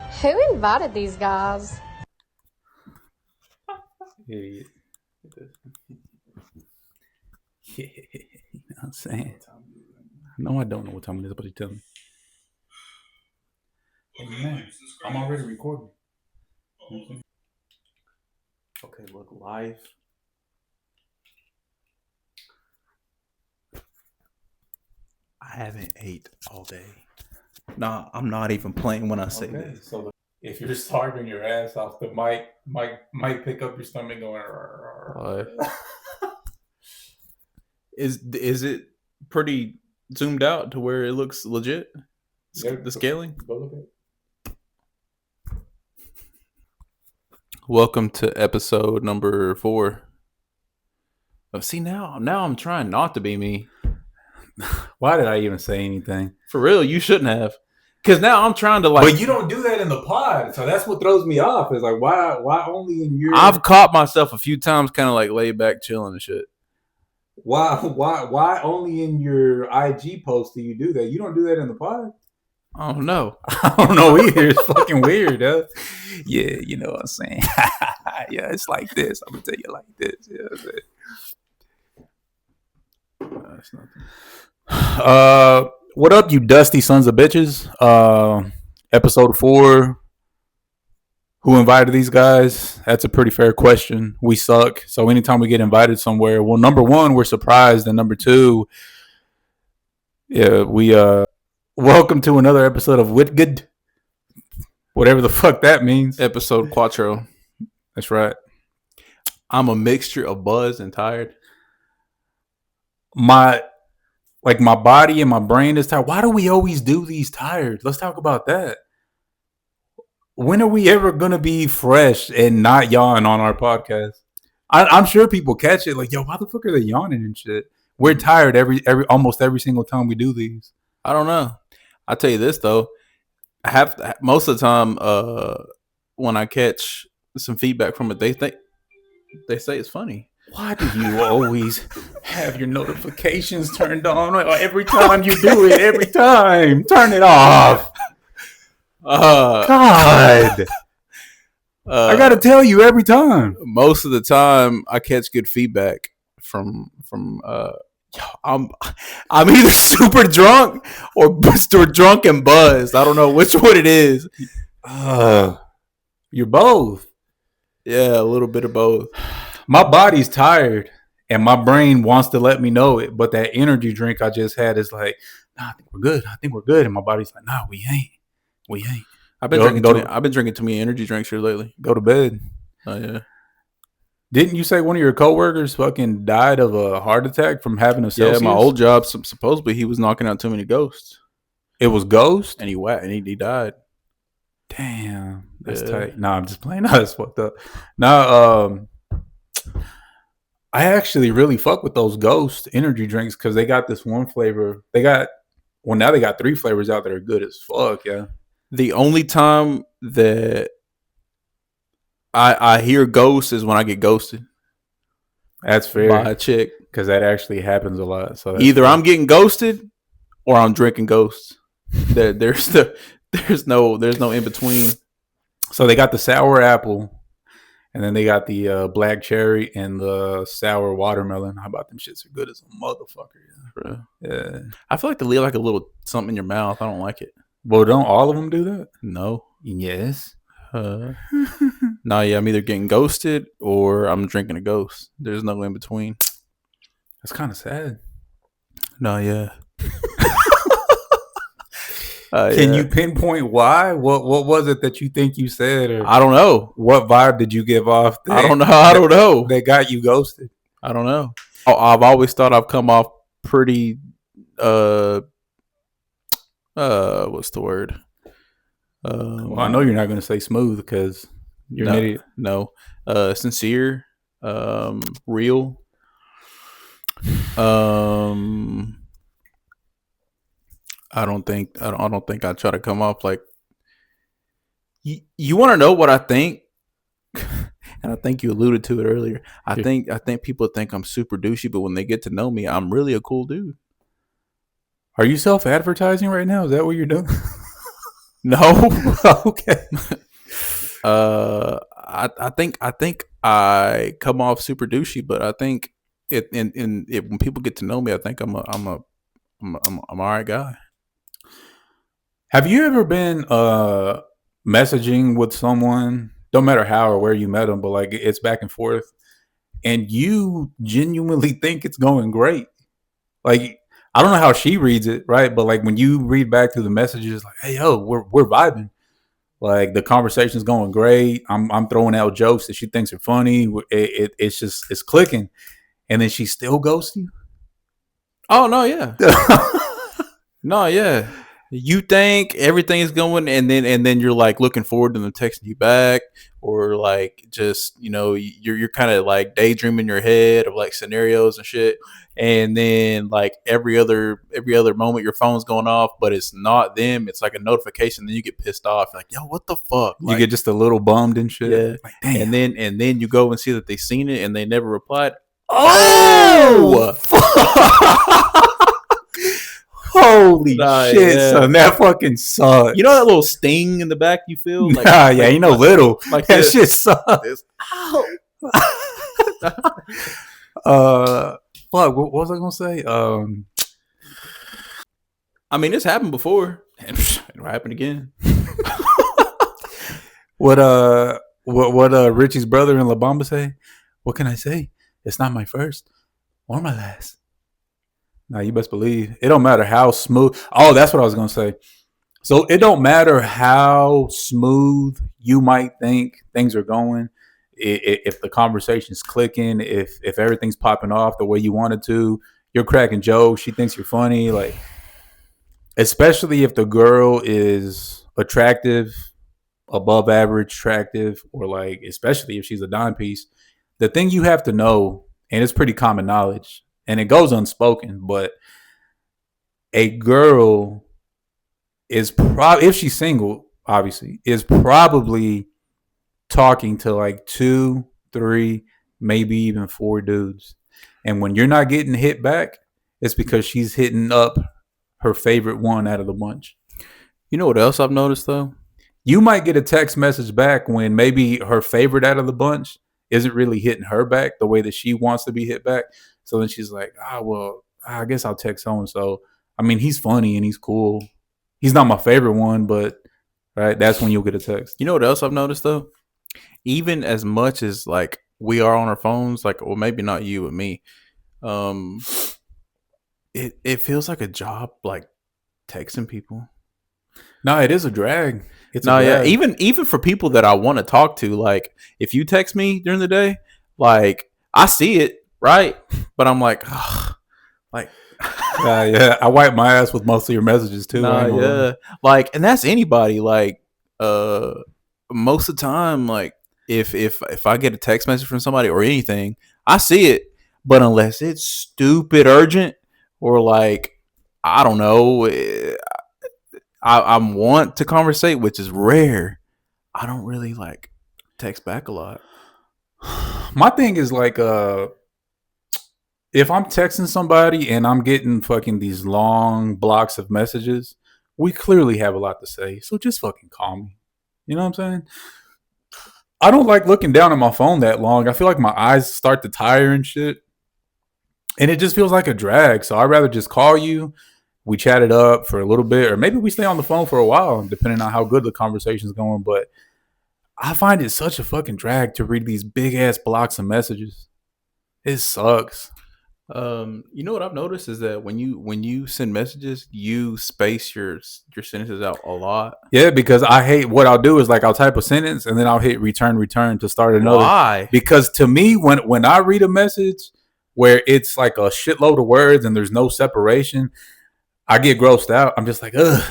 Who invited these guys? Idiot. Yeah, you know what I'm saying? No, I don't know what time it is, but you tell me. Hey, man, I'm already recording. Okay, look, live. I haven't ate all day. Nah, I'm not even playing when I say this. So if you're starving your ass off, the mic might pick up your stomach going. Is it pretty zoomed out to where it looks legit? The scaling. Go look at it. Welcome to episode number 4. Oh, see now I'm trying not to be me. Why did I even say anything? For real, you shouldn't have. Because now I'm trying to like. But you don't do that in the pod, so that's what throws me off. Is like why only in your? I've caught myself a few times, kind of like laid back, chilling and shit. Why only in your IG post do you do that? You don't do that in the pod. I don't know. I don't know either. It's fucking weird, huh? Yeah, you know what I'm saying. Yeah, it's like this. I'm gonna tell you like this. Yeah, that's nothing. What up, you dusty sons of bitches? Episode 4. Who invited these guys? That's a pretty fair question. We suck. So anytime we get invited somewhere, well, number one, we're surprised, and number two, yeah, we welcome to another episode of WITG, whatever the fuck that means. Episode Quattro. That's right. I'm a mixture of buzzed and tired. My body and my brain is tired. Why do we always do these tired? Let's talk about that. When are we ever gonna be fresh and not yawn on our podcast? I'm sure people catch it like, yo, why the fuck are they yawning and shit? We're tired almost every single time we do these. I don't know. I'll tell you this though. Most of the time, when I catch some feedback from it, they say it's funny. Why do you always have your notifications turned on every time you do it? Every time, turn it off. God, I gotta tell you every time. Most of the time, I catch good feedback from. I'm either super drunk or drunk and buzzed. I don't know which one it is. You're both. Yeah, a little bit of both. My body's tired and my brain wants to let me know it, but that energy drink I just had is like, nah, I think we're good. And my body's like, nah, we ain't. I've been drinking too many energy drinks here lately. Go to bed. Oh yeah. Didn't you say one of your coworkers fucking died of a heart attack from having a Celsius? Yeah, my old job, supposedly he was knocking out too many ghosts. It was ghosts? And he died. Damn. That's tight. Nah, I'm just playing. That's fucked up. Nah, I actually really fuck with those ghost energy drinks because they got this one flavor. Now they got 3 flavors out that are good as fuck, yeah. The only time that I hear ghosts is when I get ghosted. That's fair. By a chick. Because that actually happens a lot. So either I'm getting ghosted or I'm drinking ghosts. There's no in between. So they got the sour apple, and then they got the black cherry and the sour watermelon. How about them shits are good as a motherfucker? Yeah. I feel like they leave like a little something in your mouth. I don't like it. Well, don't all of them do that? No. Yes. Yeah, I'm either getting ghosted or I'm drinking a ghost. There's no in between. That's kind of sad. No, yeah. Can you pinpoint why? What was it that you think you said? Or I don't know. What vibe did you give off? I don't know. That got you ghosted. I don't know. I've always thought I've come off pretty. What's the word? Well, I know you're not going to say smooth because you're an idiot. No. Sincere. Real. I don't think I try to come off like. You want to know what I think? And I think you alluded to it earlier. I think people think I'm super douchey, but when they get to know me, I'm really a cool dude. Are you self-advertising right now? Is that what you're doing? No. Okay. I think I come off super douchey, but I think when people get to know me, I think I'm an all right guy. Have you ever been messaging with someone, don't matter how or where you met them, but like it's back and forth, and you genuinely think it's going great? Like, I don't know how she reads it, right? But like when you read back through the messages, like, hey, yo, we're vibing. Like the conversation's going great. I'm throwing out jokes that she thinks are funny. It's clicking, and then she still ghosts you. Oh no, yeah. No, yeah. You think everything is going, and then you're like looking forward to them texting you back, or like just you're kind of like daydreaming in your head of like scenarios and shit, and then like every other moment your phone's going off, but it's not them. It's like a notification. Then you get pissed off, like, yo, what the fuck? You get just a little bummed and shit. Yeah, like, damn. And then you go and see that they seen it and they never replied. Oh, holy shit, yeah. son! That fucking sucks. You know that little sting in the back you feel? Like, yeah, you know, little. Like that shit sucks. Fuck. What was I gonna say? I mean, it's happened before, and it'll happen again. What Richie's brother in La Bamba say? What can I say? It's not my first or my last. Now you best believe it don't matter how smooth. Oh, that's what I was gonna say. So it don't matter how smooth you might think things are going. If the conversation's clicking, if everything's popping off the way you want it to, you're cracking jokes. She thinks you're funny. Like, especially if the girl is attractive, above average attractive, or like, especially if she's a dime piece. The thing you have to know, and it's pretty common knowledge, and it goes unspoken, but a girl is probably, if she's single, obviously, is probably talking to like 2, 3, maybe even 4 dudes. And when you're not getting hit back, it's because she's hitting up her favorite one out of the bunch. You know what else I've noticed though? You might get a text message back when maybe her favorite out of the bunch isn't really hitting her back the way that she wants to be hit back. So then she's like, well, I guess I'll text so-and-so. I mean, he's funny and he's cool. He's not my favorite one, but right, that's when you'll get a text. You know what else I've noticed though? Even as much as like we are on our phones, like, well, maybe not you and me. It feels like a job, like texting people. No, it is a drag. Yeah, even for people that I want to talk to, like if you text me during the day, like I see it, right? But I'm like, like, yeah, I wipe my ass with most of your messages too. Like, and that's anybody. Like, most of the time, like if I get a text message from somebody or anything, I see it. But unless it's stupid urgent or like, I don't know, I want to conversate, which is rare. I don't really like text back a lot. My thing is like, if I'm texting somebody and I'm getting fucking these long blocks of messages, we clearly have a lot to say. So just fucking call me. You know what I'm saying? I don't like looking down at my phone that long. I feel like my eyes start to tire and shit. And it just feels like a drag. So I'd rather just call you. We chat it up for a little bit, or maybe we stay on the phone for a while, depending on how good the conversation's going. But I find it such a fucking drag to read these big ass blocks of messages. It sucks. You know what I've noticed is that when you send messages, you space your sentences out a lot. Yeah, because I hate what I'll do is like I'll type a sentence and then I'll hit return to start another. Why? Because to me, when I read a message where it's like a shitload of words and there's no separation, I get grossed out. I'm just like, ugh.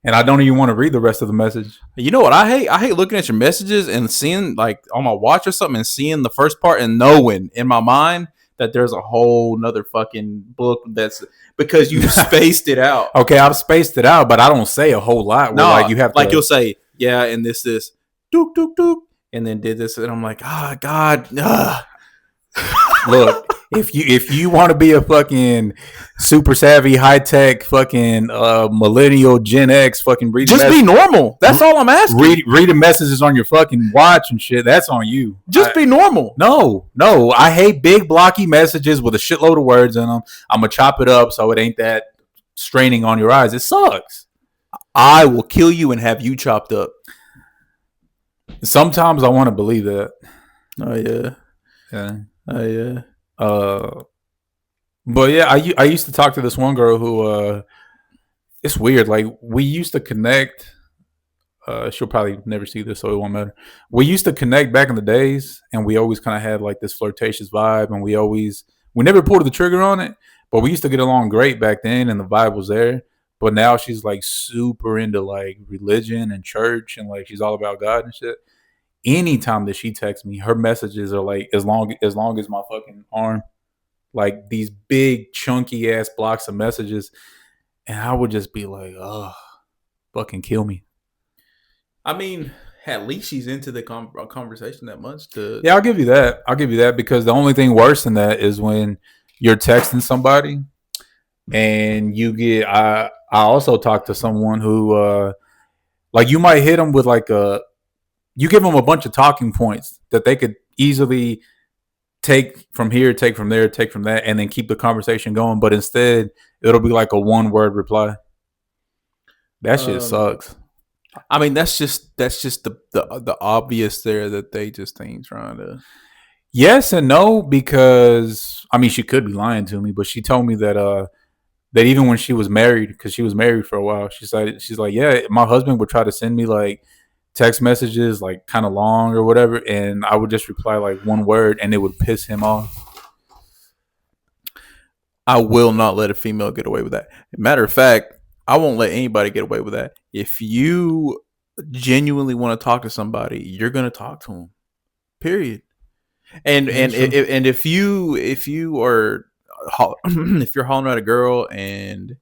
And I don't even want to read the rest of the message. You know what I hate? I hate looking at your messages and seeing like on my watch or something and seeing the first part and knowing in my mind that there's a whole nother fucking book that's because you spaced it out. Okay, I've spaced it out, but I don't say a whole lot. No, like you have to, like you'll say, yeah, and this, dook, and then did this, and I'm like, God. Look, If you want to be a fucking super savvy, high tech, fucking millennial Gen X, fucking read Just be normal. That's all I'm asking. Read the messages on your fucking watch and shit. That's on you. Just be normal. No. I hate big blocky messages with a shitload of words in them. I'm gonna chop it up so it ain't that straining on your eyes. It sucks. I will kill you and have you chopped up. Sometimes I want to believe that. Oh yeah. Oh yeah. But yeah, I used to talk to this one girl who it's weird. Like we used to connect. She'll probably never see this, so it won't matter. We used to connect back in the days, and we always kind of had like this flirtatious vibe, and we never pulled the trigger on it, but we used to get along great back then, and the vibe was there. But now she's like super into like religion and church, and like she's all about God and shit. Anytime that she texts me, her messages are like as long as my fucking arm, like these big chunky ass blocks of messages, and I would just be like, oh, fucking kill me. I mean, at least she's into the conversation that much. Yeah, I'll give you that because the only thing worse than that is when you're texting somebody and you get. I also talked to someone who, like, you might hit them with like you give them a bunch of talking points that they could easily take from here, take from there, take from that, and then keep the conversation going. But instead, it'll be like a 1-word reply. That shit sucks. I mean, that's just the obvious there that they just ain't trying to. Yes and no, because I mean, she could be lying to me, but she told me that that even when she was married, because she was married for a while, she's like, yeah, my husband would try to send me like text messages like kind of long or whatever, and I would just reply like 1 word, and it would piss him off. I will not let a female get away with that. Matter of fact, I won't let anybody get away with that. If you genuinely want to talk to somebody, you're gonna talk to them. Period. And if you are if you're hollering at a girl and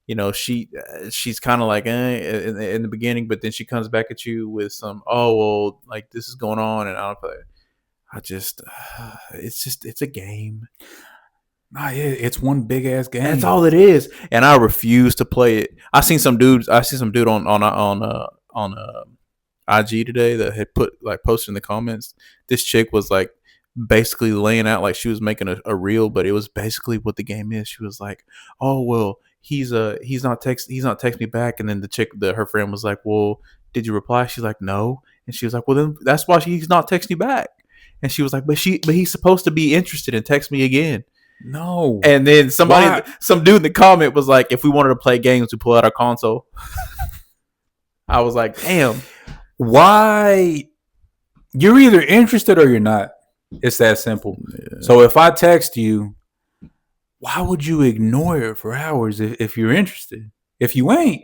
you know she's kind of like in the beginning, but then she comes back at you with some like this is going on, and it's a game. Nah, yeah, it's one big ass game. That's all it is, and I refuse to play it. I see some dude on IG today that had posted in the comments. This chick was like basically laying out like she was making a reel, but it was basically what the game is. She was like, "Oh well, he's not text me back," and then the chick, her friend was like, "Well, did you reply?" She's like, "No," and she was like, "Well, then that's why he's not texting you back." And she was like, "But he's supposed to be interested and text me again." No. And then some dude in the comment was like, "If we wanted to play games, we pull out our console." I was like, "Damn, why?" You're either interested or you're not. It's that simple. Yeah. So if I text you, why would you ignore it for hours if you're interested? If you ain't,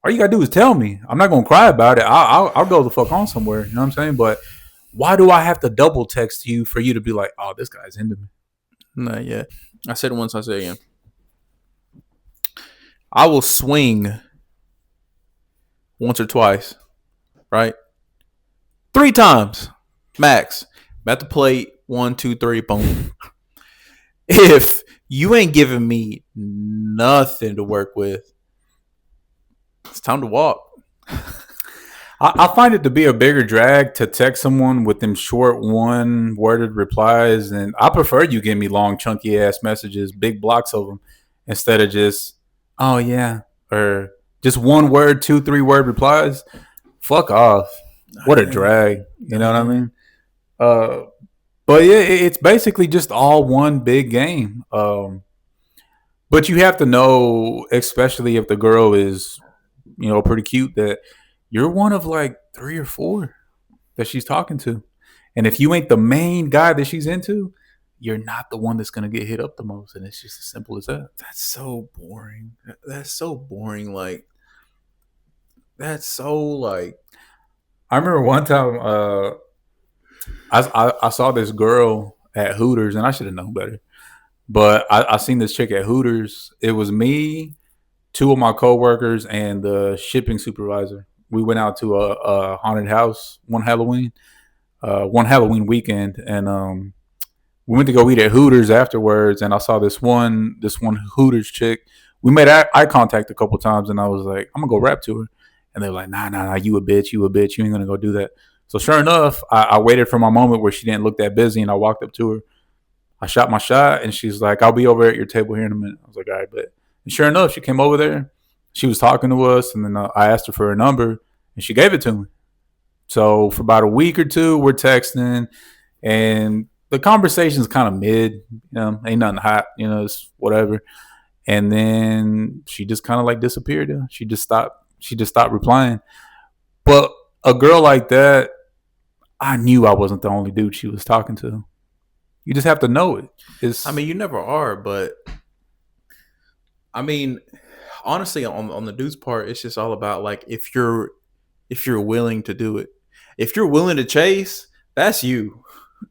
all you gotta do is tell me. I'm not gonna cry about it. I'll go the fuck on somewhere. You know what I'm saying? But why do I have to double text you for you to be like, "Oh, this guy's into me"? Not yet. I said it once, I say it again. I will swing once or twice, right? 3 times, max. I'm at the plate, 1, 2, 3, boom. If you ain't giving me nothing to work with, it's time to walk. I find it to be a bigger drag to text someone with them short 1-worded replies, and I prefer you give me long, chunky ass messages, big blocks of them, instead of just, "Oh yeah," or just 1 word, 2, 3 word replies. Fuck off. What a drag. You know what I mean? But yeah, it's basically just all one big game. But you have to know, especially if the girl is, pretty cute, that you're one of like 3 or 4 that she's talking to. And if you ain't the main guy that she's into, you're not the one that's going to get hit up the most. And it's just as simple as that. That's so boring. That's so boring. Like, that's so like. I remember one time I saw this girl at Hooters, and I should have known better. But I seen this chick at Hooters. It was me, 2 of my coworkers, and the shipping supervisor. We went out to a haunted house one Halloween weekend, and we went to go eat at Hooters afterwards, and I saw this one Hooters chick. We made eye contact a couple times, and I was like, I'm gonna go rap to her, and they were like, nah, you a bitch, you ain't gonna go do that. So sure enough, I waited for my moment where she didn't look that busy, and I walked up to her. I shot my shot, and she's like, I'll be over at your table here in a minute. I was like, all right, bet. And sure enough, she came over there. She was talking to us, and then I asked her for her number, and she gave it to me. So for about a week or two, we're texting, and the conversation's kind of mid. Ain't nothing hot. It's whatever. And then she just kind of like disappeared. She just stopped replying. But a girl like that, I knew I wasn't the only dude she was talking to. You just have to know it. You never are, but honestly, on the dude's part, it's just all about like if you're willing to do it. If you're willing to chase, that's you.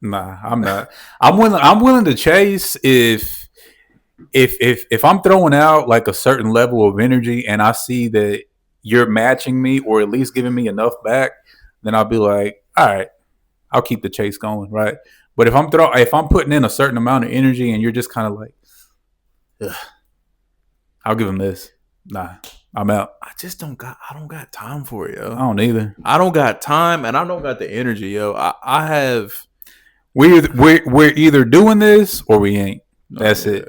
Nah, I'm not. I'm willing to chase if I'm throwing out like a certain level of energy and I see that you're matching me or at least giving me enough back, then I'll be like, all right, I'll keep the chase going, right? But if I'm putting in a certain amount of energy and you're just kind of like, ugh, I'll give him this. Nah, I'm out. I don't got time for it, yo. I don't either. I don't got time and I don't got the energy, yo. I have. We're either doing this or we ain't. That's it.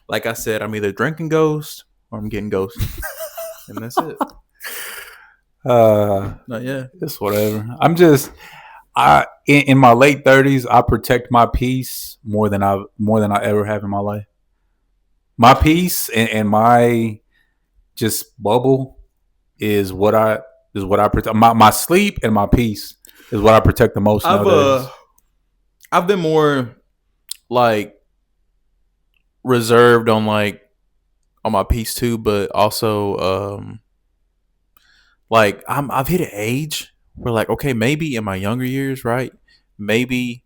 Like I said, I'm either drinking Ghost or I'm getting ghosted. And that's it. It's whatever. I'm just in my late 30s, I protect my peace more than I ever have in my life. My peace and my just bubble is what I protect. My sleep and my peace is what I protect the most nowadays. I've been more like reserved on my peace too, but also like I've hit an age where like, okay, maybe in my younger years, right? Maybe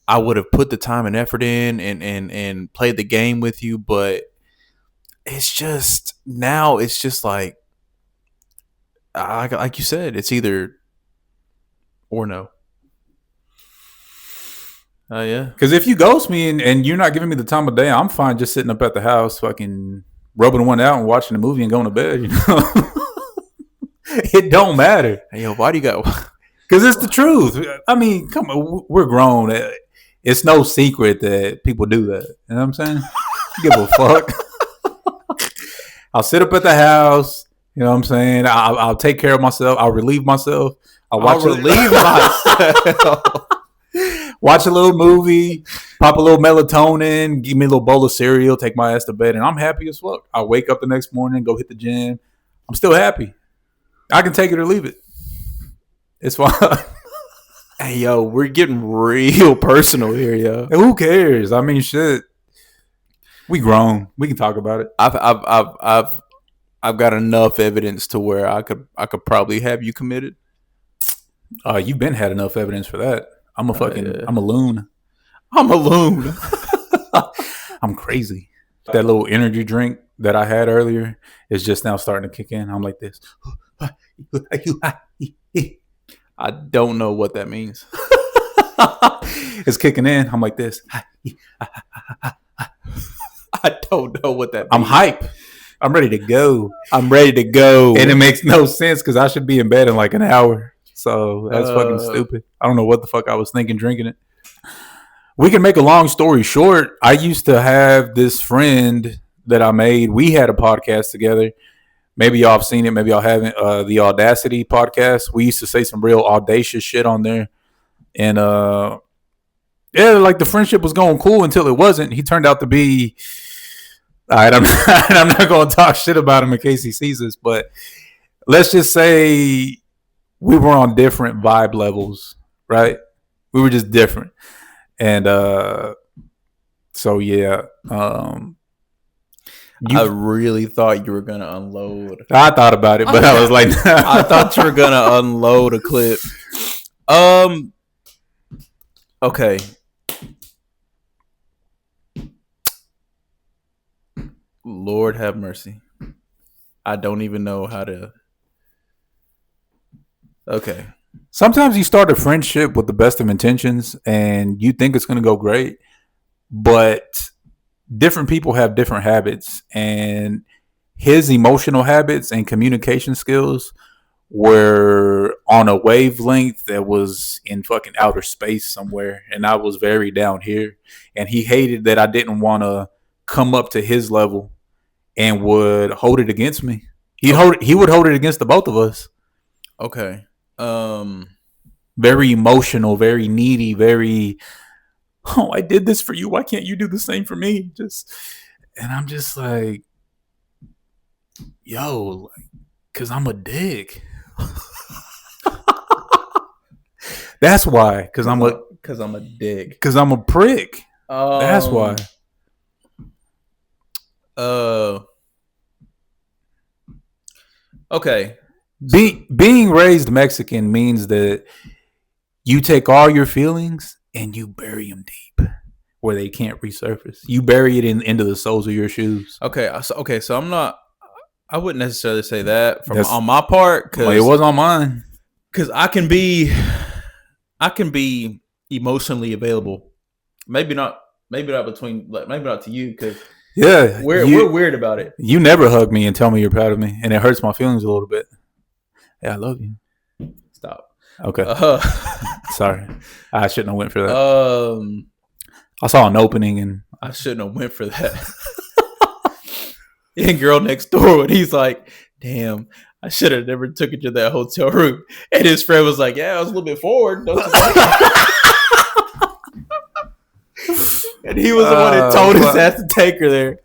I would have put the time and effort in and played the game with you, but it's just now it's just like you said, it's either or no. Yeah. Because if you ghost me and you're not giving me the time of day, I'm fine just sitting up at the house, fucking rubbing one out and watching a movie and going to bed. It don't matter. Hey, yo, why do you got? Because it's the truth. I mean, come on, we're grown. It's no secret that people do that. You know what I'm saying? Give a fuck. I'll sit up at the house. You know what I'm saying? I'll take care of myself. I'll relieve myself. I'll relieve myself. Watch a little movie, pop a little melatonin, give me a little bowl of cereal, take my ass to bed, and I'm happy as fuck. I wake up the next morning, go hit the gym. I'm still happy. I can take it or leave it. It's fine. Hey, yo, we're getting real personal here, yo. Who cares? I mean, shit. We grown. We can talk about it. I've got enough evidence to where I could probably have you committed. You've been had enough evidence for that. I'm a loon. I'm a loon. I'm crazy. That little energy drink that I had earlier is just now starting to kick in. I'm like this. I don't know what that means. It's kicking in. I'm like this. I don't know what that means. I'm hype. I'm ready to go. I'm ready to go. And it makes no sense because I should be in bed in like an hour. So that's fucking stupid. I don't know what the fuck I was thinking drinking it. We can make a long story short. I used to have this friend that I made. We had a podcast together. Maybe y'all have seen it. Maybe y'all haven't. The Audacity podcast. We used to say some real audacious shit on there. And like the friendship was going cool until it wasn't. He turned out to be... All right, I'm not going to talk shit about him in case he sees this. But let's just say... we were on different vibe levels, right? We were just different. And so, yeah. I really thought you were going to unload. I thought about it, but I was like... I thought you were going to unload a clip. Okay. Lord have mercy. I don't even know how to... Okay. Sometimes you start a friendship with the best of intentions and you think it's going to go great. but different people have different habits, and his emotional habits and communication skills were on a wavelength that was in fucking outer space somewhere, and I was very down here, and he hated that I didn't want to come up to his level and would hold it against me. He would hold it against the both of us. Okay. Very emotional, very needy, very, oh, I did this for you. Why can't you do the same for me? And I'm just like, yo, because I'm a dick. That's why. Because I'm a dick. Because I'm a prick. That's why. Okay. Being raised Mexican means that you take all your feelings and you bury them deep where they can't resurface. You bury it into the soles of your shoes. Okay. So I'm not. I wouldn't necessarily say that on my part. Well, it was on mine. Because I can be emotionally available. Maybe not between, like, maybe not to you, because yeah, we're weird about it. You never hug me and tell me you're proud of me, and it hurts my feelings a little bit. Yeah, I love you. Stop. Okay. Sorry, I shouldn't have went for that. I saw an opening, and I shouldn't have went for that. And girl next door, when he's like, "Damn, I should have never took it to that hotel room," and his friend was like, "Yeah, I was a little bit forward, don't you think?" And he was the one that told his ass to take her there.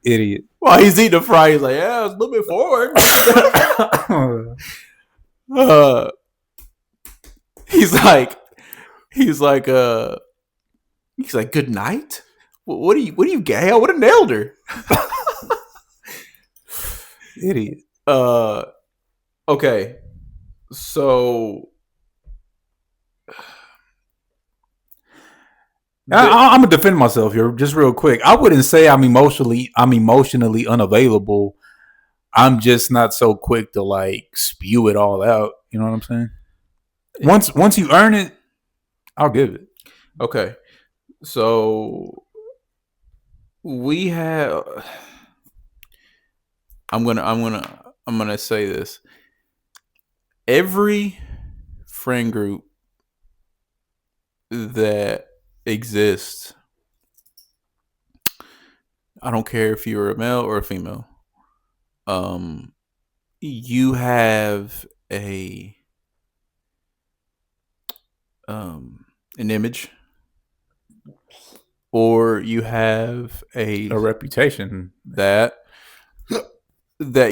Idiot. While he's eating the fry, he's like, "Yeah, I was a little bit forward." He's like, "Good night." What are you gay? I would have nailed her. Idiot. Okay. So I'm gonna defend myself here just real quick. I wouldn't say I'm emotionally unavailable. I'm just not so quick to like spew it all out. You know what I'm saying? Once you earn it, I'll give it. Okay. So we have. I'm gonna say this. Every friend group that exists, I don't care if you're a male or a female, you have an image, or you have a reputation that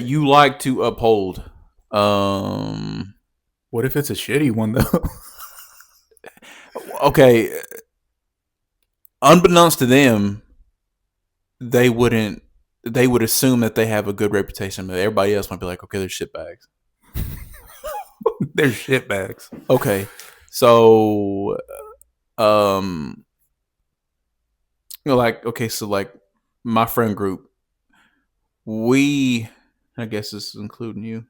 you like to uphold. What if it's a shitty one though? Okay. Unbeknownst to them, they would assume that they have a good reputation, but everybody else might be like, okay, they're shitbags. They're shitbags. Okay. So, like my friend group, I guess this is including you.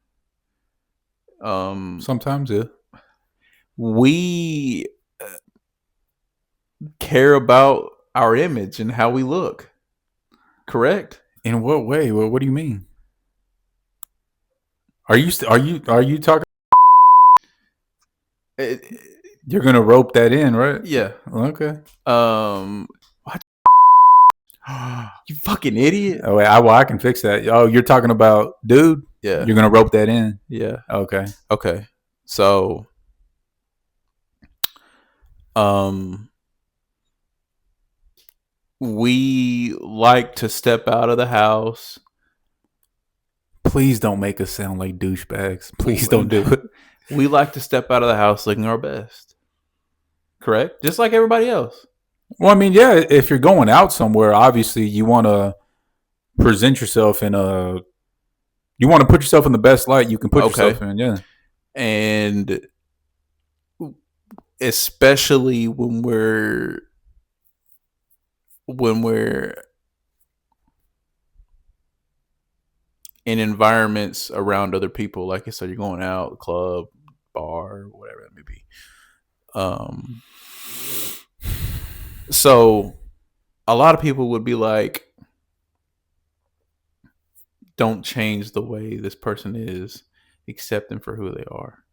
Sometimes, yeah. We care about our image and how we look. Correct? In what way? What do you mean? Are you talking? You're gonna rope that in, right? Yeah. Okay. What? You fucking idiot. Oh wait, I can fix that. Oh, you're talking about dude? Yeah. You're gonna rope that in? Yeah. Okay. So, we like to step out of the house. Please don't make us sound like douchebags. Please don't do it. We like to step out of the house looking our best. Correct? Just like everybody else. Well, I mean, yeah, if you're going out somewhere, obviously you want to present yourself you want to put yourself in the best light you can put yourself in, yeah. And especially when we're in environments around other people, like I said, you're going out, club, bar, whatever it may be. So a lot of people would be like, don't change the way this person is, accept them for who they are.